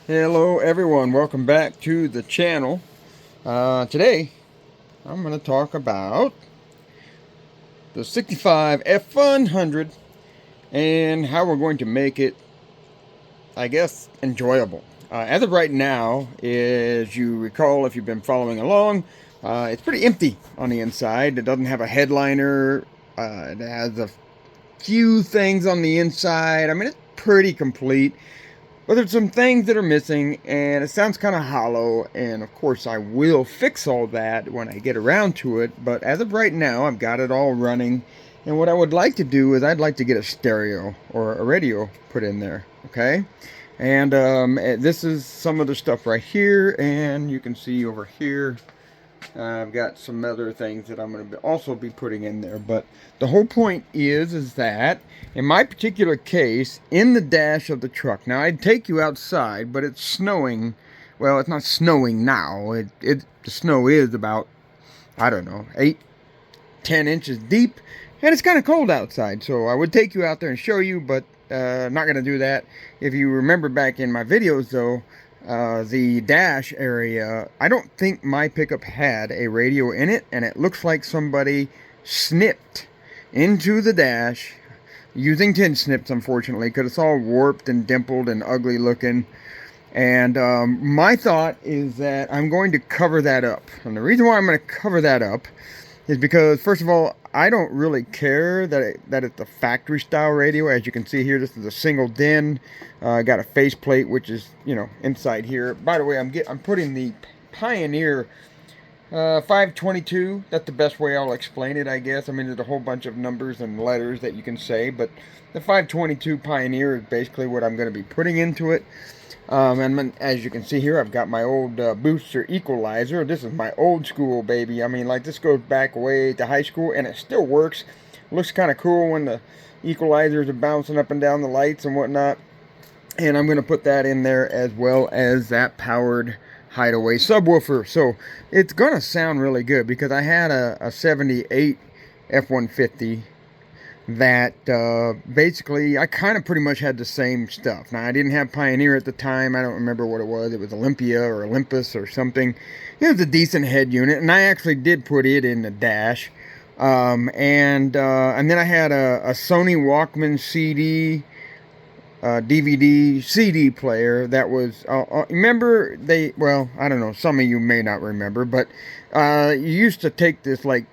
Hello everyone, welcome back to the channel. Today I'm going to talk about the 65 F100 and how we're going to make it, I guess, enjoyable. As of right now, as you recall if you've been following along, it's pretty empty on the inside. It doesn't have a headliner. It has a few things on the inside. I mean, it's pretty complete. But there's some things that are missing, and it sounds kind of hollow, and of course I will fix all that when I get around to it, but as of right now, I've got it all running, and what I would like to do is I'd like to get a stereo or a radio put in there, okay? And this is some of the stuff right here, and you can see over here, I've got some other things that I'm going to also be putting in there. But the whole point is that, in my particular case, in the dash of the truck. Now, I'd take you outside, but it's snowing. Well, it's not snowing now. The snow is about, I don't know, 8-10 inches deep. And it's kind of cold outside. So I would take you out there and show you, but not going to do that. If you remember back in my videos, though, the dash area, I don't think my pickup had a radio in it, and it looks like somebody snipped into the dash using tin snips, unfortunately, because it's all warped and dimpled and ugly looking. And my thought is that I'm going to cover that up. And the reason why I'm going to cover that up is because, first of all, I don't really care that it's a factory style radio. As you can see here, this is a single DIN. Got a faceplate, which is, inside here. By the way, I'm putting the Pioneer 522. That's the best way I'll explain it, I guess. I mean, there's a whole bunch of numbers and letters that you can say, but the 522 Pioneer is basically what I'm going to be putting into it. And as you can see here, I've got my old booster equalizer. This is my old school, baby. I mean, like, this goes back way to high school, and it still works. Looks kind of cool when the equalizers are bouncing up and down the lights and whatnot. And I'm going to put that in there, as well as that powered hideaway subwoofer. So it's going to sound really good, because I had a 78 F-150 that basically I kind of pretty much had the same stuff. Now, I didn't have Pioneer at the time. I don't remember what it was. It was Olympia or Olympus or something. It was a decent head unit, and I actually did put it in the dash. And then I had a Sony Walkman CD, DVD, CD player that was, remember well, I don't know, some of you may not remember, but you used to take this, like,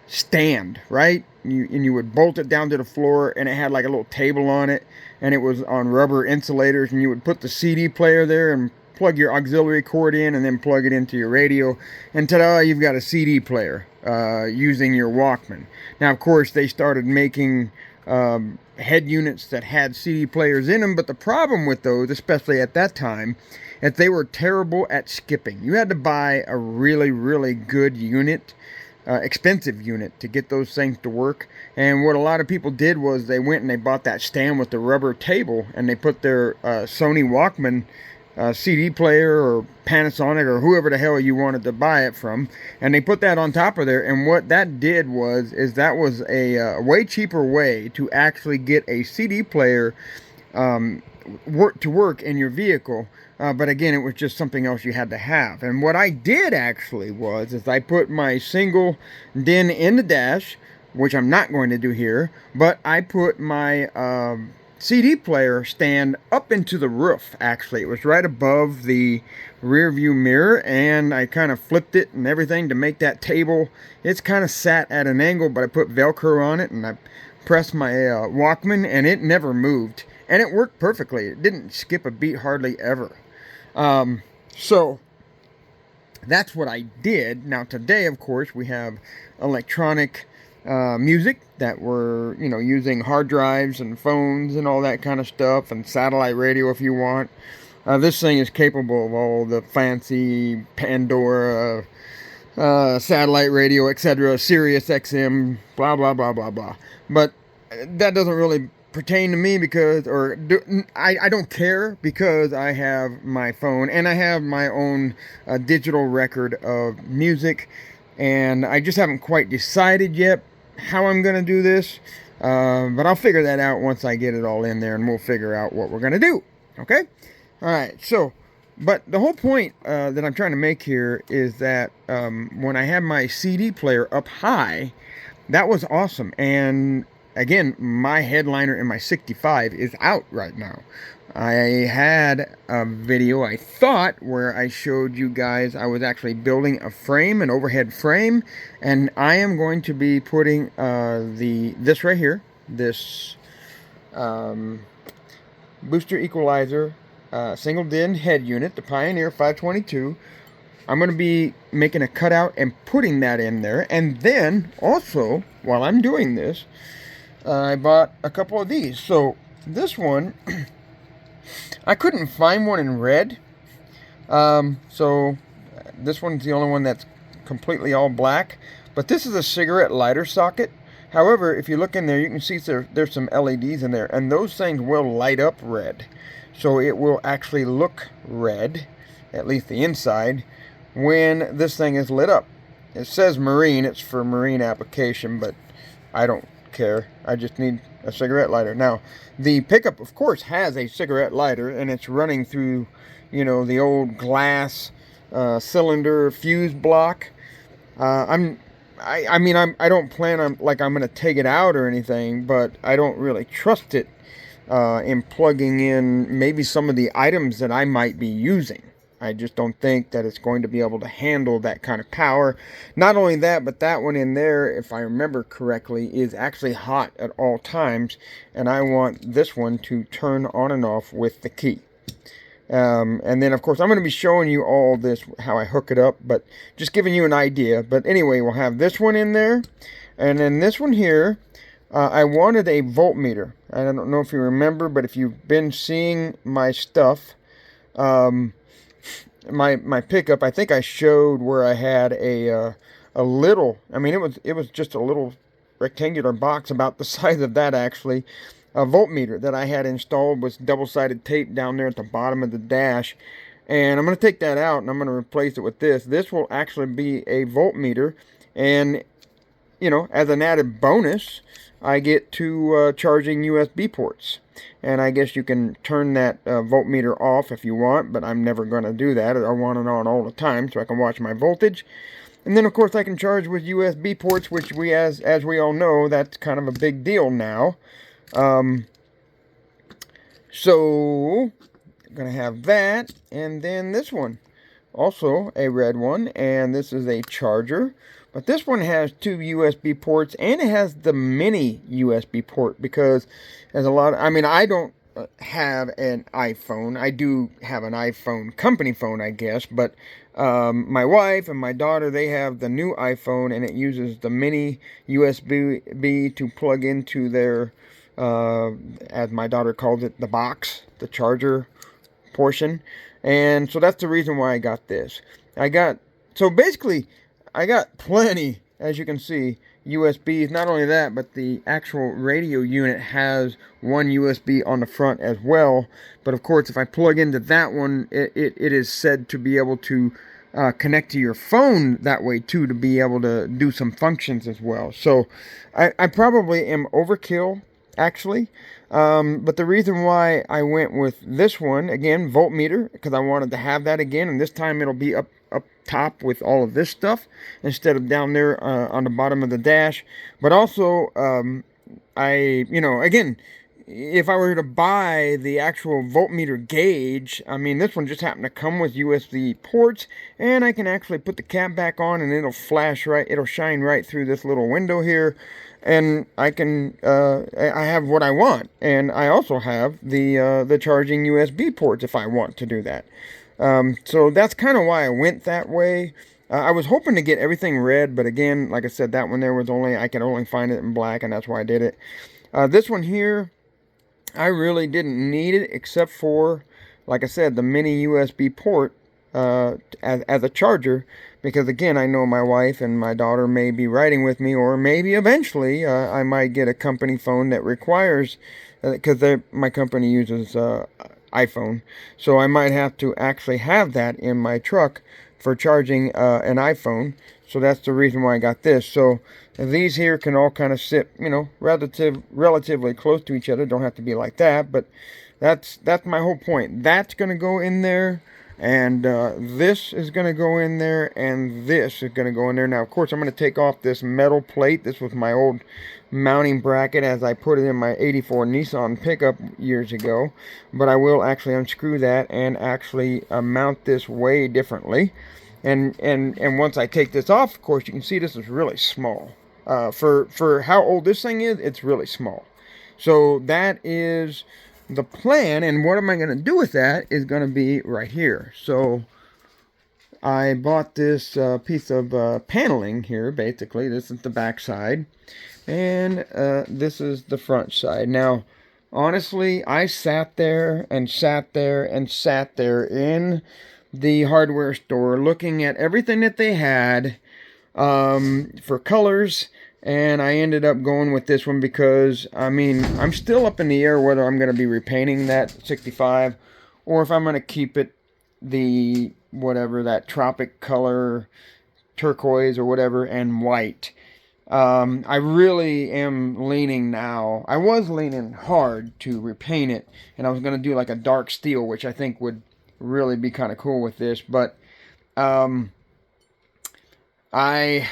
stand, right? And you would bolt it down to the floor, and it had like a little table on it, and it was on rubber insulators, and you would put the CD player there and plug your auxiliary cord in, and then plug it into your radio, and ta-da, you've got a CD player using your Walkman. Now, of course, they started making head units that had CD players in them, but the problem with those, especially at that time, is they were terrible at skipping. You had to buy a really, really good unit, expensive unit, to get those things to work. And what a lot of people did was they went and they bought that stand with the rubber table, and they put their Sony Walkman CD player or Panasonic or whoever the hell you wanted to buy it from, and they put that on top of there. And what that did was that was a way cheaper way to actually get a CD player to work in your vehicle. But again, it was just something else you had to have. And what I did actually is I put my single DIN in the dash, which I'm not going to do here, but I put my CD player stand up into the roof. Actually, it was right above the rear view mirror, and I kind of flipped it and everything to make that table. It's kind of sat at an angle, but I put Velcro on it, and I pressed my Walkman, and it never moved. And it worked perfectly. It didn't skip a beat hardly ever. So that's what I did. Now, today, of course, we have electronic music that we're, using hard drives and phones and all that kind of stuff, and satellite radio if you want. This thing is capable of all the fancy Pandora, satellite radio, etc., Sirius XM, blah, blah, blah, blah, blah. But that doesn't really pertain to me, because I don't care, because I have my phone and I have my own digital record of music, and I just haven't quite decided yet how I'm going to do this, but I'll figure that out once I get it all in there, and we'll figure out what we're going to do. Okay? All right, so, but the whole point that I'm trying to make here is that when I had my CD player up high, that was awesome. And again, my headliner in my 65 is out right now. I had a video, I thought, where I showed you guys I was actually building a frame, an overhead frame, and I am going to be putting this right here, this booster equalizer single DIN head unit, the Pioneer 522. I'm going to be making a cutout and putting that in there. And then also, while I'm doing this, I bought a couple of these. So this one, I couldn't find one in red. So this one's the only one that's completely all black. But this is a cigarette lighter socket. However, if you look in there, you can see there's some LEDs in there. And those things will light up red. So it will actually look red, at least the inside, when this thing is lit up. It says marine, it's for marine application, but I don't care. I just need a cigarette lighter. Now, the pickup, of course, has a cigarette lighter, and it's running through, you know, the old glass cylinder fuse block. I don't plan on, like, I'm going to take it out or anything, but I don't really trust it in plugging in maybe some of the items that I might be using. I just don't think that it's going to be able to handle that kind of power. Not only that, but that one in there, if I remember correctly, is actually hot at all times, and I want this one to turn on and off with the key. And then, of course, I'm going to be showing you all this, how I hook it up, but just giving you an idea. But anyway, we'll have this one in there, and then this one here, I wanted a voltmeter. I don't know if you remember, but if you've been seeing my stuff, my pickup, I think I showed where I had a little, I mean, it was just a little rectangular box about the size of that, actually, a voltmeter that I had installed with double-sided tape down there at the bottom of the dash. And I'm going to take that out and I'm going to replace it with this. This will actually be a voltmeter, and you know, as an added bonus, I get to charging USB ports. And I guess you can turn that voltmeter off if you want, but I'm never going to do that. I want it on all the time so I can watch my voltage. And then, of course, I can charge with USB ports, which as we all know, that's kind of a big deal now. So, I'm going to have that, and then this one. Also a red one, and this is a charger. But this one has two USB ports, and it has the mini USB port, because there's a lot of, I mean, I don't have an iPhone. I do have an iPhone company phone, I guess, but my wife and my daughter, they have the new iPhone, and it uses the mini USB to plug into their, as my daughter calls it, the box, the charger portion. And so that's the reason why I got this. So basically, I got plenty, as you can see, USBs. Not only that, but the actual radio unit has one USB on the front as well. But of course, if I plug into that one, it is said to be able to connect to your phone that way too, to be able to do some functions as well. So I probably am overkill, actually. But the reason why I went with this one, again, voltmeter, because I wanted to have that again, and this time it'll be up top with all of this stuff instead of down there on the bottom of the dash. But also, again, if I were to buy the actual voltmeter gauge, I mean, this one just happened to come with USB ports, and I can actually put the cap back on, and it'll flash right, it'll shine right through this little window here, and I can, I have what I want, and I also have the charging USB ports if I want to do that. So that's kind of why I went that way. I was hoping to get everything red, but again, like I said, that one there was I could only find it in black, and that's why I did it. This one here, I really didn't need it, except for, like I said, the mini USB port as a charger, because again, I know my wife and my daughter may be riding with me, or maybe eventually I might get a company phone that requires, because my company uses iPhone, so I might have to actually have that in my truck for charging an iPhone. So that's the reason why I got this. So these here can all kind of sit, you know, relatively close to each other. Don't have to be like that, but That's my whole point. That's going to go in there, and this is going to go in there, and this is going to go in there. Now, of course, I'm going to take off this metal plate. This was my old mounting bracket as I put it in my 84 Nissan pickup years ago, but I will actually unscrew that and actually mount this way differently. And once I take this off, of course, you can see this is really small. For how old this thing is, it's really small. So that is the plan, and what am I going to do with that is going to be right here. So I bought this piece of paneling here. Basically, this is the back side, and this is the front side. Now, honestly, I sat there and sat there and sat there in the hardware store looking at everything that they had for colors, and I ended up going with this one because, I mean, I'm still up in the air whether I'm going to be repainting that 65 or if I'm going to keep it the whatever, that tropic color, turquoise or whatever, and white. I really am leaning now. I was leaning hard to repaint it, and I was going to do like a dark steel, which I think would really be kind of cool with this, but I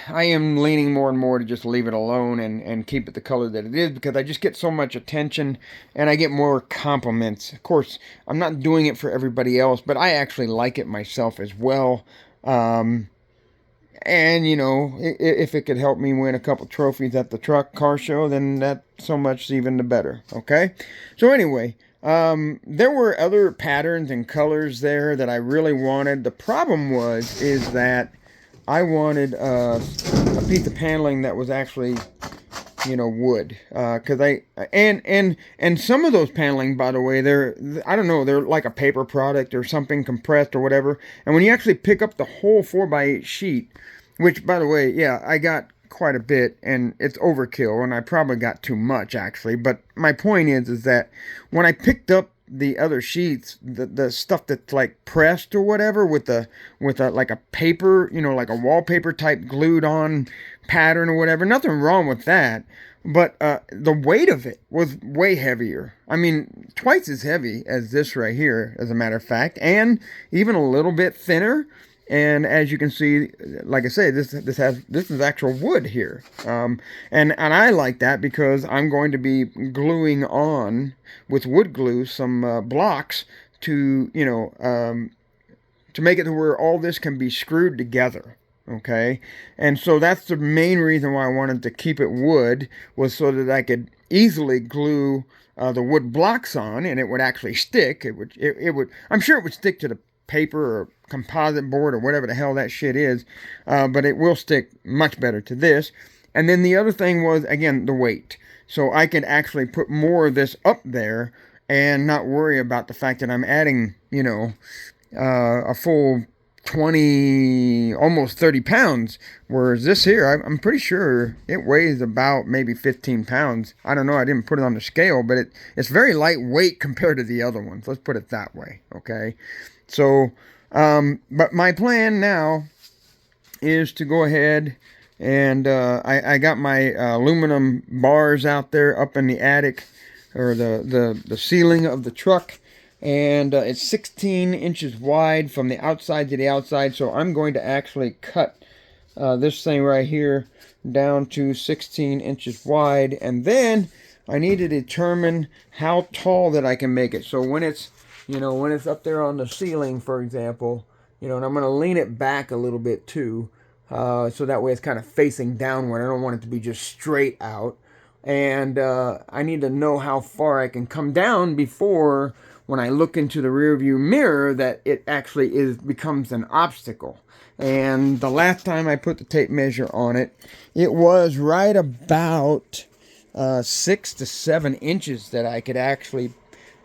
am leaning more and more to just leave it alone and keep it the color that it is, because I just get so much attention and I get more compliments. Of course, I'm not doing it for everybody else, but I actually like it myself as well. And, you know, if it could help me win a couple trophies at the car show, then that so much even the better, okay? So anyway, there were other patterns and colors there that I really wanted. The problem is that I wanted a piece of paneling that was actually, you know, wood. And some of those paneling, by the way, I don't know, they're like a paper product or something compressed or whatever. And when you actually pick up the whole 4x8 sheet, which, by the way, yeah, I got quite a bit, and it's overkill, and I probably got too much, actually. But my point is that when I picked up the other sheets, the stuff that's like pressed or whatever with a like a paper, you know, like a wallpaper type glued on pattern or whatever, nothing wrong with that, but the weight of it was way heavier. I mean, twice as heavy as this right here, as a matter of fact, and even a little bit thinner. And as you can see, like I say, this is actual wood here, and I like that because I'm going to be gluing on with wood glue some blocks to, you know, to make it to where all this can be screwed together. Okay, and so that's the main reason why I wanted to keep it wood, was so that I could easily glue the wood blocks on, and it would actually stick. It would. I'm sure it would stick to the paper or composite board or whatever the hell that shit is, but it will stick much better to this. And then the other thing was, again, the weight. So I could actually put more of this up there and not worry about the fact that I'm adding, you know, a full 20, almost 30 pounds, whereas this here, I'm pretty sure it weighs about maybe 15 pounds. I don't know, I didn't put it on the scale, but it's very lightweight compared to the other ones. Let's put it that way, okay? So, but my plan now is to go ahead and I got my aluminum bars out there up in the attic, or the ceiling of the truck, and it's 16 inches wide from the outside to the outside. So I'm going to actually cut this thing right here down to 16 inches wide, and then I need to determine how tall that I can make it. So when it's, you know, when it's up there on the ceiling, for example, you know, and I'm going to lean it back a little bit too, so that way it's kind of facing downward. I don't want it to be just straight out. And I need to know how far I can come down before, when I look into the rearview mirror, that it actually becomes an obstacle. And the last time I put the tape measure on it, it was right about 6 to 7 inches that I could actually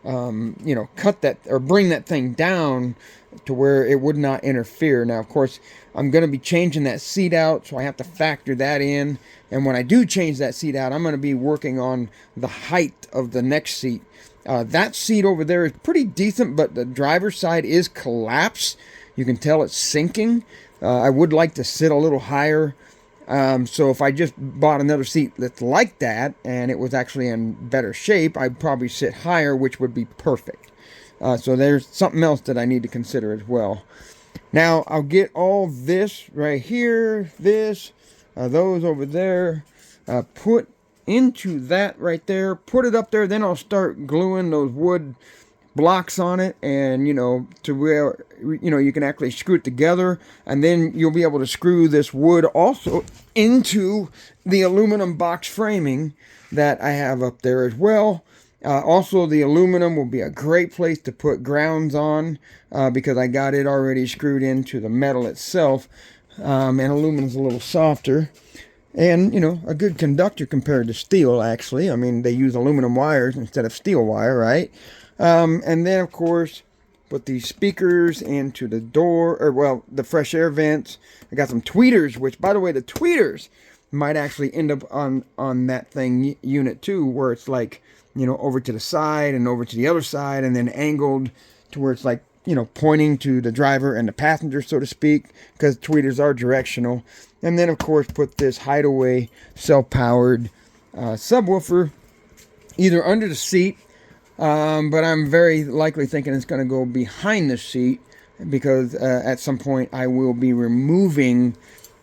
you know, cut that or bring that thing down to where it would not interfere. Now, of course, I'm going to be changing that seat out, so I have to factor that in. And when I do change that seat out, I'm going to be working on the height of the next seat. That seat over there is pretty decent, but the driver's side is collapsed. You can tell it's sinking. I would like to sit a little higher So if I just bought another seat that's like that and it was actually in better shape, I'd probably sit higher, which would be perfect. So there's something else that I need to consider as well. Now I'll get all this right here, this, those over there, put into that right there, put it up there, then I'll start gluing those wood blocks on it, and to where you can actually screw it together, and then you'll be able to screw this wood also into the aluminum box framing that I have up there as well. Also, the aluminum will be a great place to put grounds on, because I got it already screwed into the metal itself, and aluminum's a little softer. And, a good conductor compared to steel, actually. I mean, they use aluminum wires instead of steel wire, right? And then, of course, put these speakers into the door, or, well, the fresh air vents. I got some tweeters, which, by the way, the tweeters might actually end up on that thing unit, too, where it's like, over to the side and over to the other side, and then angled to where it's like, pointing to the driver and the passenger, so to speak, because tweeters are directional. And then, of course, put this hideaway self-powered subwoofer either under the seat, but I'm very likely thinking it's going to go behind the seat, because at some point I will be removing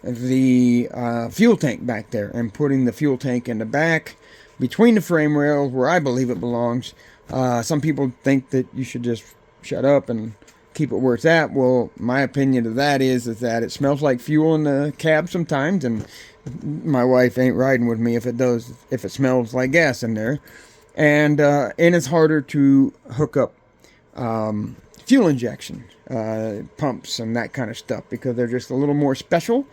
the fuel tank back there and putting the fuel tank in the back between the frame rails where I believe it belongs. Some people think that you should just shut up and keep it where it's at. Well, my opinion of that is that it smells like fuel in the cab sometimes, and my wife ain't riding with me if it smells like gas in there. And it's harder to hook up fuel injection pumps and that kind of stuff, because they're just a little more special.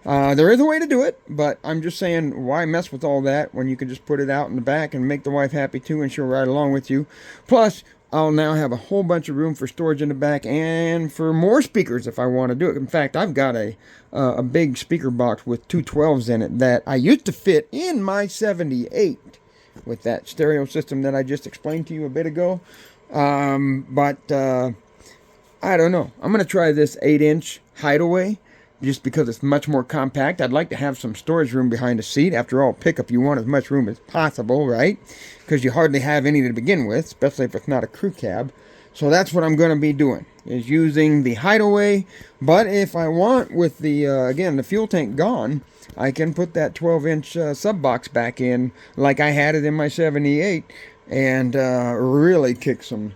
There is a way to do it, but I'm just saying, why mess with all that when you can just put it out in the back and make the wife happy too, and she'll ride along with you. Plus, I'll now have a whole bunch of room for storage in the back and for more speakers if I want to do it. In fact, I've got a big speaker box with two 12s in it that I used to fit in my 78 with that stereo system that I just explained to you a bit ago. But I don't know. I'm going to try this 8-inch hideaway just because it's much more compact. I'd like to have some storage room behind the seat. After all, pickup, you want as much room as possible, right? Because you hardly have any to begin with, especially if it's not a crew cab. So that's what I'm going to be doing, is using the hideaway. But if I want, with the, again, the fuel tank gone, I can put that 12-inch sub box back in like I had it in my 78 and really kick some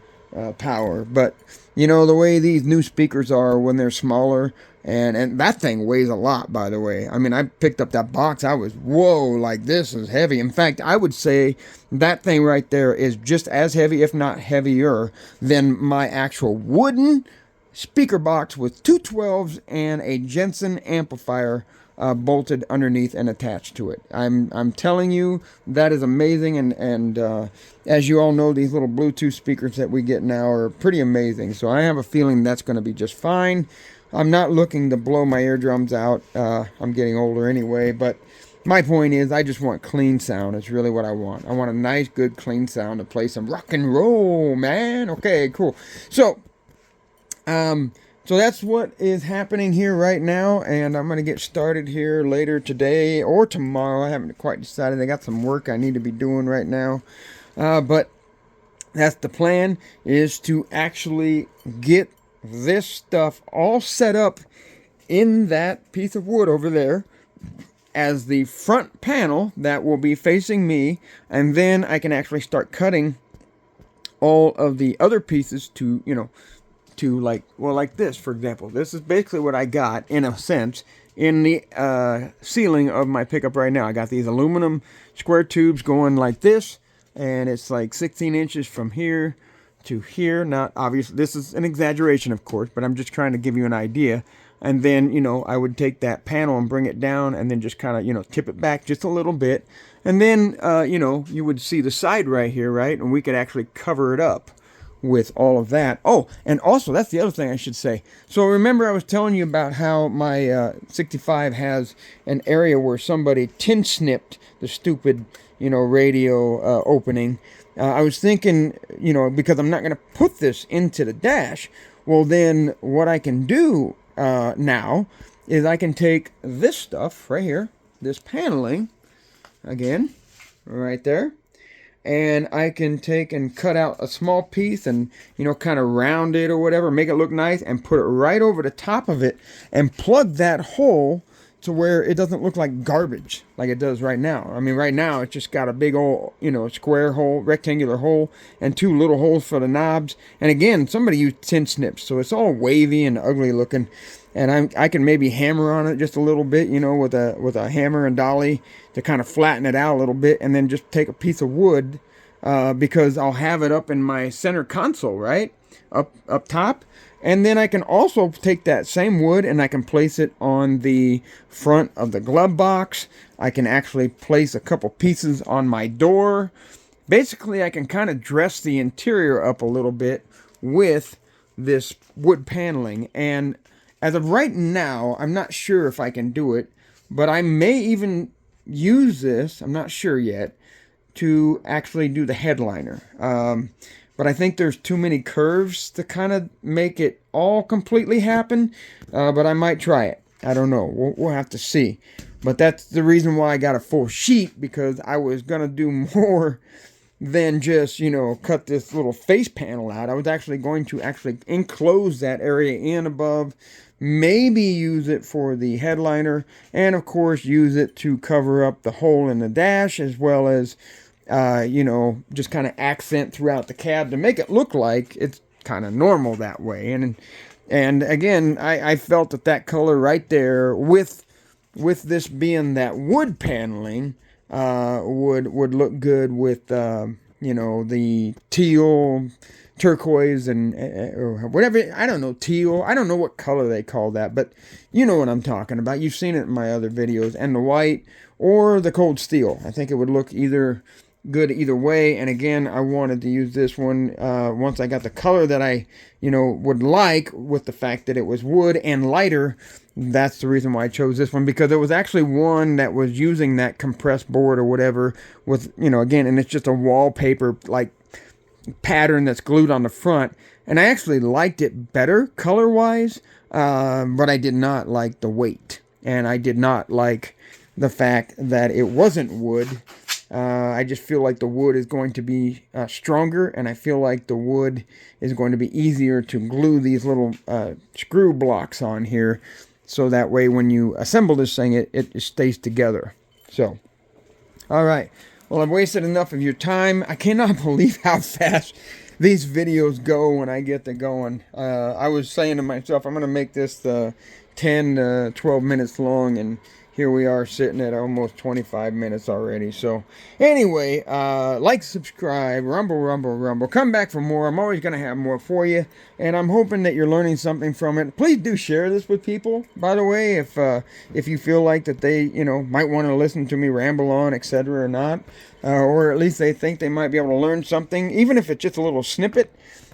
power. But, the way these new speakers are when they're smaller, and that thing weighs a lot, by the way. I mean, I picked up that box. I was, whoa, like, this is heavy. In fact, I would say that thing right there is just as heavy, if not heavier, than my actual wooden speaker box with two 12s and a Jensen amplifier bolted underneath and attached to it. I'm telling you, that is amazing. And as you all know, these little Bluetooth speakers that we get now are pretty amazing. So I have a feeling that's going to be just fine. I'm not looking to blow my eardrums out. I'm getting older anyway, but my point is I just want clean sound. It's really what I want. I want a nice, good, clean sound to play some rock and roll, man. Okay, cool. So that's what is happening here right now, and I'm going to get started here later today or tomorrow. I haven't quite decided. I got some work I need to be doing right now, but that's the plan, is to actually get this stuff all set up in that piece of wood over there as the front panel that will be facing me, and then I can actually start cutting all of the other pieces to like this, for example. This is basically what I got, in a sense, in the ceiling of my pickup right now. I got these aluminum square tubes going like this, and it's like 16 inches from here to here. Not obviously, this is an exaggeration, of course, but I'm just trying to give you an idea. And then, I would take that panel and bring it down, and then just kind of, tip it back just a little bit. And then, you would see the side right here, right? And we could actually cover it up with all of that. Oh, and also, that's the other thing I should say. So remember, I was telling you about how my 65 has an area where somebody tin snipped the stupid, radio opening. I was thinking, because I'm not going to put this into the dash, well, then what I can do now is I can take this stuff right here, this paneling, again, right there. And I can take and cut out a small piece and, you know, kind of round it or whatever, make it look nice, and put it right over the top of it and plug that hole to where it doesn't look like garbage like it does right now. I mean, right now it's just got a big old, you know, square hole, rectangular hole, and 2 little holes for the knobs. And again, somebody used tin snips, so it's all wavy and ugly looking. And I can maybe hammer on it just a little bit, you know, with a hammer and dolly to kind of flatten it out a little bit, and then just take a piece of wood, because I'll have it up in my center console, right, up top. And then I can also take that same wood and I can place it on the front of the glove box. I can actually place a couple pieces on my door. Basically, I can kind of dress the interior up a little bit with this wood paneling. And as of right now, I'm not sure if I can do it, but I may even use this, I'm not sure yet, to actually do the headliner. But I think there's too many curves to kind of make it all completely happen. But I might try it. I don't know. We'll have to see. But that's the reason why I got a full sheet, because I was going to do more than just, you know, cut this little face panel out. I was actually going to enclose that area in above, maybe use it for the headliner, and of course use it to cover up the hole in the dash, as well as you know, just kind of accent throughout the cab to make it look like it's kind of normal that way. And again, I felt that color right there, with this being that wood paneling, would look good with you know, the teal, turquoise, and or whatever. I don't know, teal. I don't know what color they call that, but you know what I'm talking about. You've seen it in my other videos. And the white or the cold steel. I think it would look good either way. And again, I wanted to use this one once I got the color that I, you know, would like, with the fact that it was wood and lighter. That's the reason why I chose this one, because it was actually one that was using that compressed board or whatever with, you know, again, and it's just a wallpaper like pattern that's glued on the front. And I actually liked it better color wise, but I did not like the weight, and I did not like the fact that it wasn't wood. I just feel like the wood is going to be stronger, and I feel like the wood is going to be easier to glue these little screw blocks on here, so that way when you assemble this thing, it stays together. So, all right. Well, I've wasted enough of your time. I cannot believe how fast these videos go when I get to going. I was saying to myself, I'm going to make this 10 to 12 minutes long, and here we are sitting at almost 25 minutes already. So anyway, like, subscribe, rumble. Come back for more. I'm always going to have more for you, and I'm hoping that you're learning something from it. Please do share this with people, by the way, if you feel like that they, you know, might want to listen to me ramble on, etc. or not, or at least they think they might be able to learn something, even if it's just a little snippet.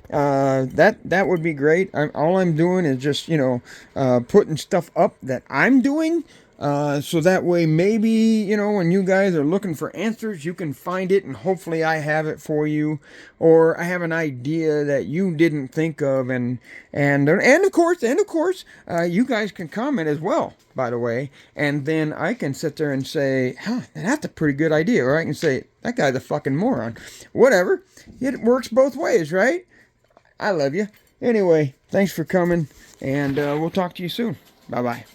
That would be great. All I'm doing is just, you know, putting stuff up that I'm doing. So that way, maybe, you know, when you guys are looking for answers, you can find it, and hopefully I have it for you, or I have an idea that you didn't think of, and of course, you guys can comment as well, by the way, and then I can sit there and say, huh, that's a pretty good idea, or I can say, that guy's a fucking moron. Whatever. It works both ways, right? I love you. Anyway, thanks for coming, and we'll talk to you soon. Bye-bye.